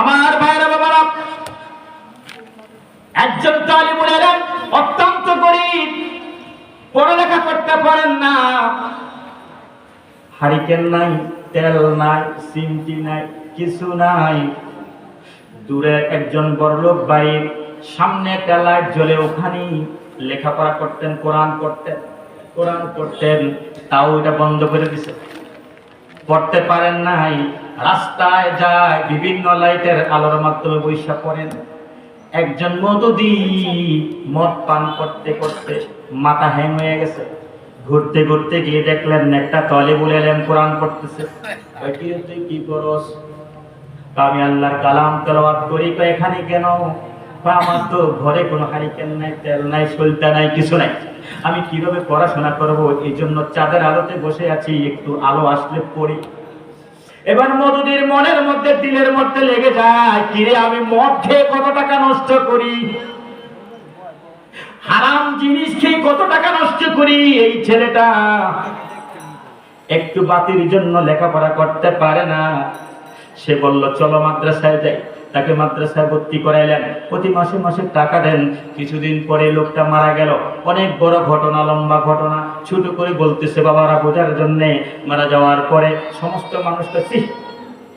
আমার ভাইরা বাবারা, একজন তালিবুল ইলম অত্যন্ত গরীব, পড়ালেখা করতে পারেন না, হারিকেন নাই, তেল নাই, সিমটি নাই, কিছু নাই। দূরে একজন বড়লোক ভাইয়ের সামনে একটা লাইট জ্বলে, ওখানেই লেখাপড়া করতেন, কোরআন পড়তেন, তাও এটা বন্ধ করে দিছে, পড়তে পারেন নাই। রাস্তায় যায়, বিভিন্ন লাইটের আলোর মাধ্যমে বৈশা পড়েন। একজন মদুদি মদ পান করতে করতে মাথা হ্যাং হয়ে গেছে, ঘুরতে ঘুরতে গিয়ে দেখলেন একটা তালিবুল ইলম কোরআন পড়তেছে। তুই কি করস? আমি আল্লাহর কালাম তেলাওয়াত করি। এখানে কেন? আমার তো ঘরে কোনো হারিকেন নাই, তেল নাই, সলতা নাই, কিছু নাই, আমি কিভাবে পড়াশোনা করব? এই জন্য চাঁদের আলোতে বসে আছি, একটু আলো আসলে পড়ি। এবার মধুদের মনের মধ্যে, দিলের মধ্যে লেগে যায়, কিরে আমি মদ খেয়ে কত টাকা নষ্ট করি, হারাম জিনিস খেয়ে কত টাকা নষ্ট করি। এই ছেলেটা একটু বাতির জন্য লেখাপড়া করতে পারে না। সে বলল চলো মাদ্রাসায় যাই। তাকে মাদ্রাসায় ভর্তি করাইলেন, প্রতি মাসে মাসে টাকা দেন। কিছুদিন পরে লোকটা মারা গেল। অনেক বড় ঘটনা, লম্বা ঘটনা, ছোট করে বলতেছে বাবারা বোঝার জন্য। মারা যাওয়ার পরে সমস্ত মানুষটা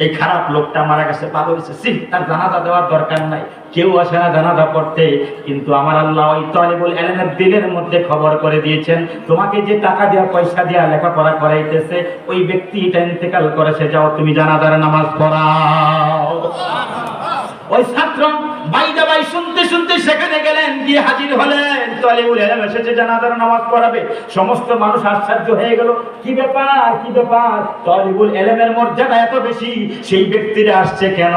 এই খারাপ লোকটা মারা গেছে, ভালো হয়েছে, তার জানাজা দেওয়ার দরকার নাই, কেউ আসে না জানাজা পড়তে। কিন্তু আমার আল্লাহ ওই তালিবুল ইলমের দিলের মধ্যে খবর করে দিয়েছেন, তোমাকে যে টাকা দেওয়া, পয়সা দেওয়া লেখাপড়া করাইতেছে, ওই ব্যক্তি এটা ইন্তেকাল করেছে, যাও তুমি জানাজার নামাজ পড়াও। ওই ছাত্র বাইদা বাই শুনতে শুনতে সেখানে গেলেন, গিয়ে হাজির হলেন, তালিবুল ইলম এসেছে, জানাজার নামাজ পড়াবে। সমস্ত মানুষ আশ্চর্য হয়ে গেল, কি ব্যাপার, কি ব্যাপার? তালিবুল ইলমের মর্যাদা এত বেশি, সেই ব্যক্তিরা আসছে কেন?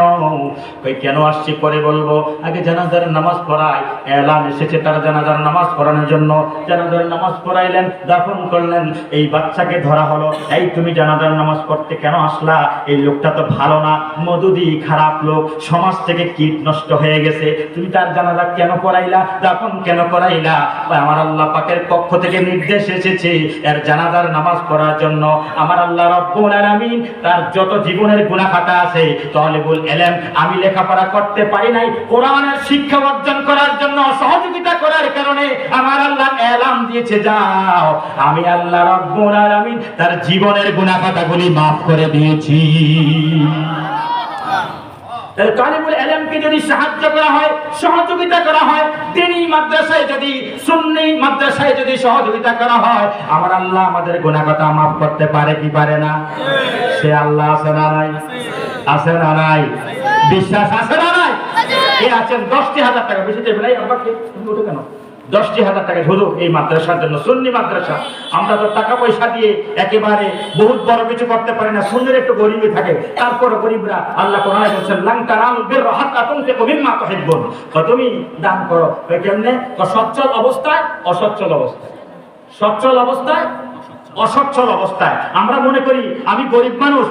ওই কেন আসছে পরে বলবো, আগে জানাজার নামাজ পড়ায়। এলান এসেছে তার জানাজার নামাজ পড়ানোর জন্য। জানাজার নামাজ পড়াইলেন, দাফন করলেন। এই বাচ্চাকে ধরা হলো, এই তুমি জানাজার নামাজ পড়তে কেন আসলা? এই লোকটা তো ভালো না, মদুদি, খারাপ লোক, সমাজ থেকে কীট নষ্ট হয়ে গেছে, তুমি তার জানাজা কেন পড়াইলা, দাফন কেন করাইলা? আমার আল্লাহ পাকের পক্ষ থেকে নির্দেশ এসেছে এর জানাজার নামাজ পড়ার জন্য। আমার আল্লাহ রব্বুল আলামিন তার যত জীবনের গুনাহ খাতা আছে, তালিবুল ইলম আমি লেখাপড়া করতে পারি নাই, কোরআনের শিক্ষা অর্জন করার জন্য সহযোগিতা করার কারণে আমার আল্লাহ এলান দিয়েছে, যাও আমি আল্লাহ রব্বুল আলামিন তার জীবনের গুনাহ খাতাগুলি মাফ করে দিয়েছি। তালিবুল ইলমকে যদি সাহায্য করা হয়, সহযোগিতা করা হয়, দ্বীনি মাদ্রাসায় যদি, সুন্নি মাদ্রাসায় যদি সহযোগিতা করা হয়, আমার আল্লাহ আমাদের গুনাহ কথা মাফ করতে পারে কি পারে না? সে আল্লাহ আছে না নাই? আছে না নাই? বিশ্বাস আছে না নাই? কে আছেন 10,000 টাকা বেশি দেবেন? এই আমাকে তুমি ওঠো কেন? 10,000 টাকা হুজুর এই মাদ্রাসার জন্য, সুন্নি মাদ্রাসা। আমরা তো টাকা পয়সা দিয়ে একেবারে বহুত বড় কিছু করতে পারি না, সুন্নির একটু গরিবই থাকে, তারপরে গরিবরা, আল্লাহ কোরআনে বলেছেন লান তারালুল বিররা হাত্তা তুনফিকু মিম্মা তুহিব্বুন, তুমি দান করো। কেমনে? সচ্ছল অবস্থায়, অসচ্ছল অবস্থায়, সচ্ছল অবস্থায়, অসচ্ছল অবস্থায়। আমরা মনে করি আমি গরিব মানুষ,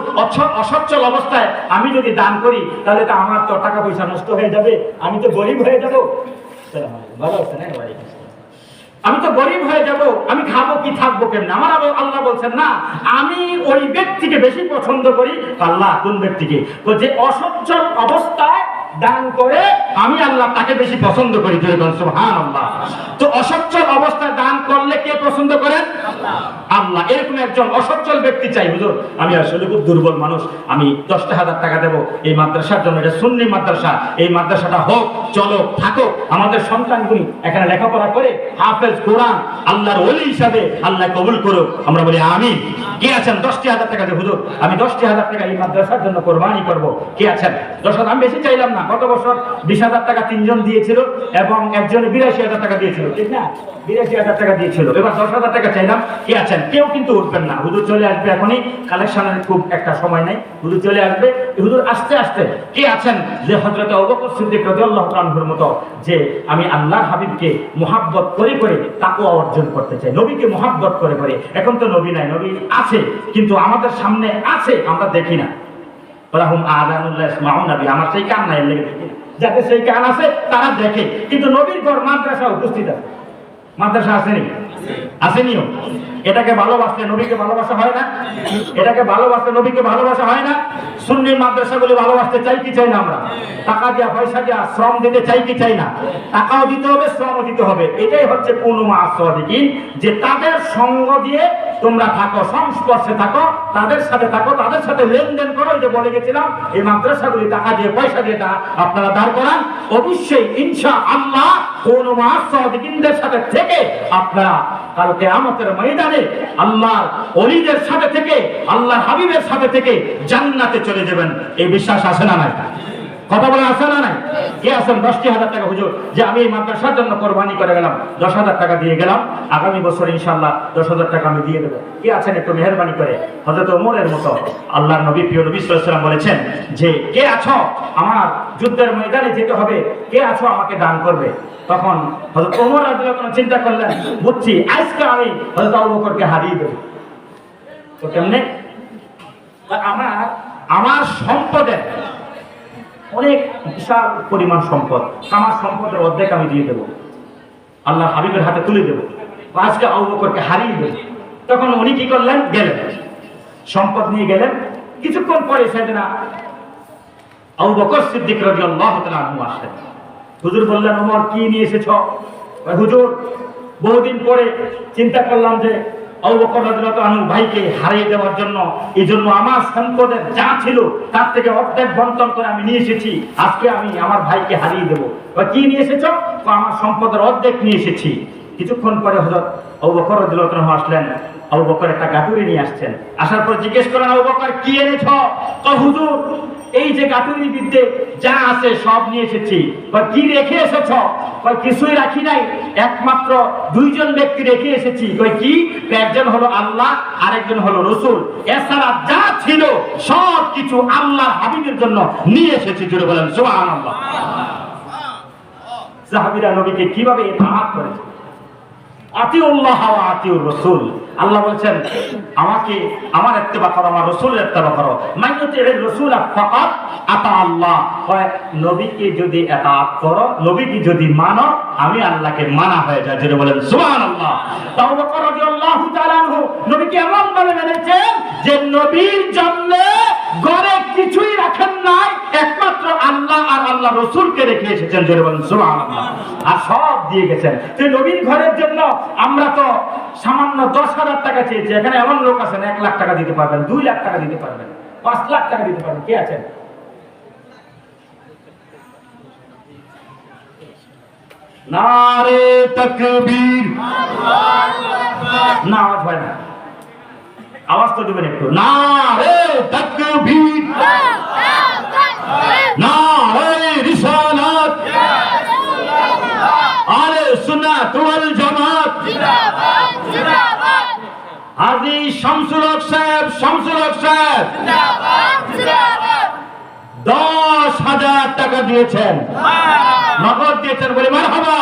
অসচ্ছল অবস্থায় আমি যদি দান করি তাহলে তো আমার তো টাকা পয়সা নষ্ট হয়ে যাবে, আমি তো গরিব হয়ে যাব। ভালো আছে না? আমি তো গরিব হয়ে যাব, আমি খাবো কি, থাকবো কেমনে? আমার আল্লাহ বলছেন না, আমি ওই ব্যক্তিকে বেশি পছন্দ করি। আল্লাহ কোন ব্যক্তিকে? যে অসচ্ছল অবস্থায় দান করে, আমি আল্লাহ তাকে বেশি পছন্দ করি। সুবহানাল্লাহ। তো অসচ্ছল অবস্থায় দান করলে কে পছন্দ করেন? আল্লাহ। এরকম একজন অসচ্ছল ব্যক্তি চাই, হুজুর আমি আসলে খুব দুর্বল মানুষ, আমি 10,000 টাকা দেবো এই মাদ্রাসার জন্য, এটা সুন্নি মাদ্রাসা, এই মাদ্রাসাটা হোক, চলো, থাকো, আমাদের সন্তানগুলি এখানে লেখাপড়া করে হাফেজ, কোরআন, আল্লাহর ওলি হিসাবে আল্লাহ কবুল করুক। আমরা বলি আমিন। কে আছেন 10,000 টাকা দেব? হুজুর আমি 10,000 টাকা এই মাদ্রাসার জন্য কোরবানি করব। কে আছেন? 10,000? আমি বেশি চাইলাম না। গত বছর 20,000 টাকা 3 জন দিয়েছিল এবং একজন 82,000 টাকা দিয়েছিল, ঠিক না? 82,000 টাকা দিয়েছিল। এবার 10,000 টাকা চাইলাম। কে আছেন? কেউ কিন্তু উঠবেন না, হুজুর চলে আসবে এখনই, কালেকশনের খুব একটা সময় নাই, হুজুর চলে আসবে। হুজুর আসতে আসতে কে আছেন যে হযরত আবু বকর সিদ্দিক রাদিয়াল্লাহু তাআলা আনহুর মতো যে আমি আল্লাহর হাবিবকে মুহাব্বত করে করে তাকওয়া অর্জন করতে চাই, নবীকে মুহাব্বত করে করে? এখন তো নবী নাই, নবী আছে কিন্তু আমাদের সামনে আছে, আমরা দেখি না। ওয়ালাহুম আযানুল্লাহ ইসমাউনা বিহা, আমার সেই কান নাই, লেগে দেখি না। যাদের সেই কান আছে তারা দেখে, কিন্তু নবীর ঘর মাদ্রাসা উপস্থিত আছে। মাদ্রাসা আসেনি? আসেনিও। এটাকে ভালোবাসলে নবীকে ভালোবাসা হয় না? এটাকে ভালোবাসলে নবীকে ভালোবাসা হয় না? সুন্নি মাদ্রাসাগুলি ভালোবাসতে চাই কি চাই না আমরা? টাকা দিয়া পয়সা দিয়া শ্রম দিতে চাই কি চাই না? টাকাও দিতে হবে, শ্রমও দিতে হবে। এটাই হচ্ছে কুনু মা সাদিকিন, যে তাদের সঙ্গ দিয়ে তোমরা থাকো, সংস্পর্শে থাকো, তাদের সাথে থাকো, তাদের সাথে লেনদেন করো। যে বলে গেছিলাম এই মাদ্রাসাগুলি টাকা দিয়ে পয়সা দিয়ে আপনারা দাঁড় করান, অবশ্যই ইনশাআল্লাহ কুনু মা সাদিকিনদের সাথে থেকে আপনারা কাল কিয়ামতের ময়দানে আল্লাহর ওলিদের সাথে থেকে, আল্লাহর হাবিবের সাথে থেকে জান্নাতে চলে যাবেন। এই বিশ্বাস আছে না নাই? কথা বলে আছে না নাই? কে আছেন 10,000 টাকা হুজুর যে আমি এই মাদ্রাসার জন্য কোরবানি করে গেলাম, 10,000 টাকা দিয়ে গেলাম, আগামী বছর ইনশাআল্লাহ 10,000 টাকা আমি দিয়ে দেবো? কে আছেন একটু মেহেরবানি করে? হযরত ওমরের মতো আল্লাহর নবী, প্রিয় নবী সাল্লাল্লাহু আলাইহি ওয়াসাল্লাম বলেছেন যে কে আছো আমার যুদ্ধের ময়দানে যেতে হবে, কে আছো আমাকে দান করবে? তখন হযরত ওমর রাদিয়াল্লাহু আনহু চিন্তা করলেন, বুঝছি আজকে আমি হযরত আবু বকরকে হারিয়ে দেব। তো কেমনে? আমার সম্পদের অনেক বিশাল পরিমাণ সম্পদ, আমার সম্পদের অর্ধেক আমি দিয়ে দেবো, আল্লাহ হাবিবের হাতে তুলে দেবো, আজকে আবু বকরকে হারিয়ে দেবো। তখন উনি কি করলেন? গেলেন, সম্পদ নিয়ে গেলেন। কিছুক্ষণ পরে সাইয়েদনা আবু বকর সিদ্দিক রাদিয়াল্লাহু তাআলা আনহু আসলেন। হুজুর বললেন, ওমর কি নিয়ে এসেছো? হুজুর বহুদিন পরে চিন্তা করলাম যে আবু বকর রাদিয়াল্লাহু আনহু ভাইকে হারিয়ে দেওয়ার জন্য, এই জন্য আমার সম্পদের যা ছিল তার থেকে অর্ধেক বন্টন করে আমি নিয়ে এসেছি, আজকে আমি আমার ভাইকে হারিয়ে দেবো। কি নিয়ে এসেছো? আমার সম্পদের অর্ধেক নিয়ে এসেছি। কিছুক্ষণ পরে হযরত আবু বকর রাদিয়াল্লাহু আনহু আসলেন। আবু বকর একটা গাটুরি নিয়ে আসছেন। আসার পর জিজ্ঞেস করেন, আবু বকর কি এনেছো? হুজুর এই যে গাটুরি বিদ্যে যা আছে সব নিয়ে এসেছি। কি রেখে এসেছো? কিছুই রাখি নাই, একমাত্র দুইজন ব্যক্তি রেখে এসেছি। কি? একজন হলো আল্লাহ, আরেকজন হলো রাসূল। এছাড়া যা ছিল সব কিছু আল্লাহর হাবিবের জন্য নিয়ে এসেছি। জোরে বলেন সুবহানাল্লাহ। সাহাবীরা নবীকে কিভাবে ইতাআত করেছে? আতিউল্লাহ ওয়া আতিউর রাসূল। আল্লাহ বলেছেন আমাকে আমার ইত্তেবা করো, আমার রাসূলের ইত্তেবা করো। মান ইউতি'র রাসূল ফাকাদ আতা আল্লাহ। হয় নবীকে যদি ইতাআত করো, নবীকে যদি মানো, আমি আল্লাহকে মানা হয়ে যায়। জোরে বলেন সুবহানাল্লাহ। আবু বকর রাদিয়াল্লাহু তাআলা আনহু নবীকে এমন ভাবে মেনেছেন যে নবীর জন্য ঘরে কিছুই রাখেন নাই, একমাত্র আল্লাহ আর আল্লাহ রাসূলকে রেখে এসেছেন। জোরে বলেন সুবহানাল্লাহ। আর সব দিয়ে গেছেন। যে নবীর ঘরের জন্য আমরা তো সামান্য 10,000 টাকা চেয়েছি, এখানে এমন লোক আছেন 1 লাখ টাকা দিতে পারবেন, 2 লাখ টাকা দিতে পারবেন, 5 লাখ টাকা দিতে পারবেন। কে আছেন? নারে তাকবীর, না আওয়াজ হয় না, আওয়াজ তো দিবেন একটু। নারে তাকবীর, নারে রিসালাত, আহলে সুন্নাত ওয়াল জামাত জিন্দাবাদ জিন্দাবাদ। হাজী শামসুল হক সাহেব, শামসুল হক সাহেব জিন্দাবাদ জিন্দাবাদ। 10,000 টাকা দিয়েছেন, নগদ দিয়েছেন, বলে মারহাবা।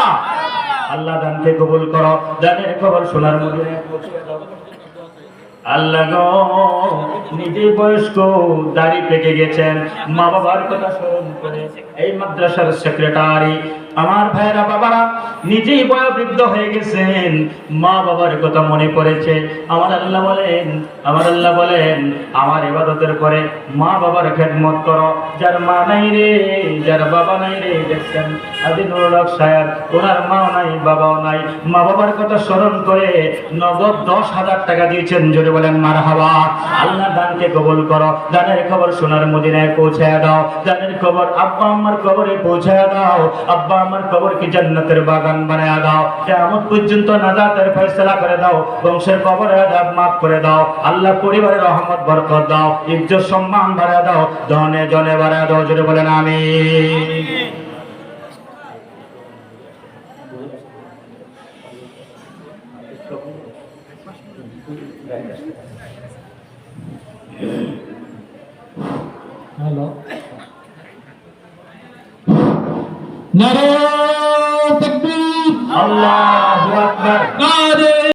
আল্লাহ দানকে কবুল করো, দানের খবর সোনার মদিনায় পৌঁছে দাও। আল্লাহ গো, নিজে বয়স্ক, দাড়ি পেকে গেছেন, মা বাবার কথা স্মরণ করে এই মাদ্রাসার সেক্রেটারি আমার ভাইরা বাবারা নিজেই বয়োবৃদ্ধ হয়ে গেছেন, মা বাবার কথা মনে পড়েছে। আমার আল্লাহ বলেন, আমার আল্লাহ বলেন আমার ইবাদতের পরে মা বাবার খেদমত করো। যার মা নাই রে, যার বাবা নাই রে, দেখছেন হাজী নুরুল হক সাহেব, ওনার মাও নাই বাবাও নাই, মা বাবার কথা স্মরণ করে নগদ 10,000 টাকা দিয়েছেন। জোরে বলেন মারহাবা। আল্লাহ দানকে কবুল করো, দানের খবর সোনার মদিনায় পৌঁছায় দাও, দানের খবর আব্বা আম্মার কবরে পৌঁছায় দাও, আব্বা আমার কবরকে জান্নাতের বাগান বানায় দাও, কিয়ামত পর্যন্ত নাজাতের ফয়সালা করে দাও, বংশের কবরের আযাব মাফ করে দাও। আল্লাহ পরিবারের রহমত বরকত দাও, ইজ্জত সম্মান বাড়ায় দাও, ধনে জনে বাড়ায় দাও। জোরে বলেন আমিন। হ্যালো, নারে তাকবীর, আল্লাহ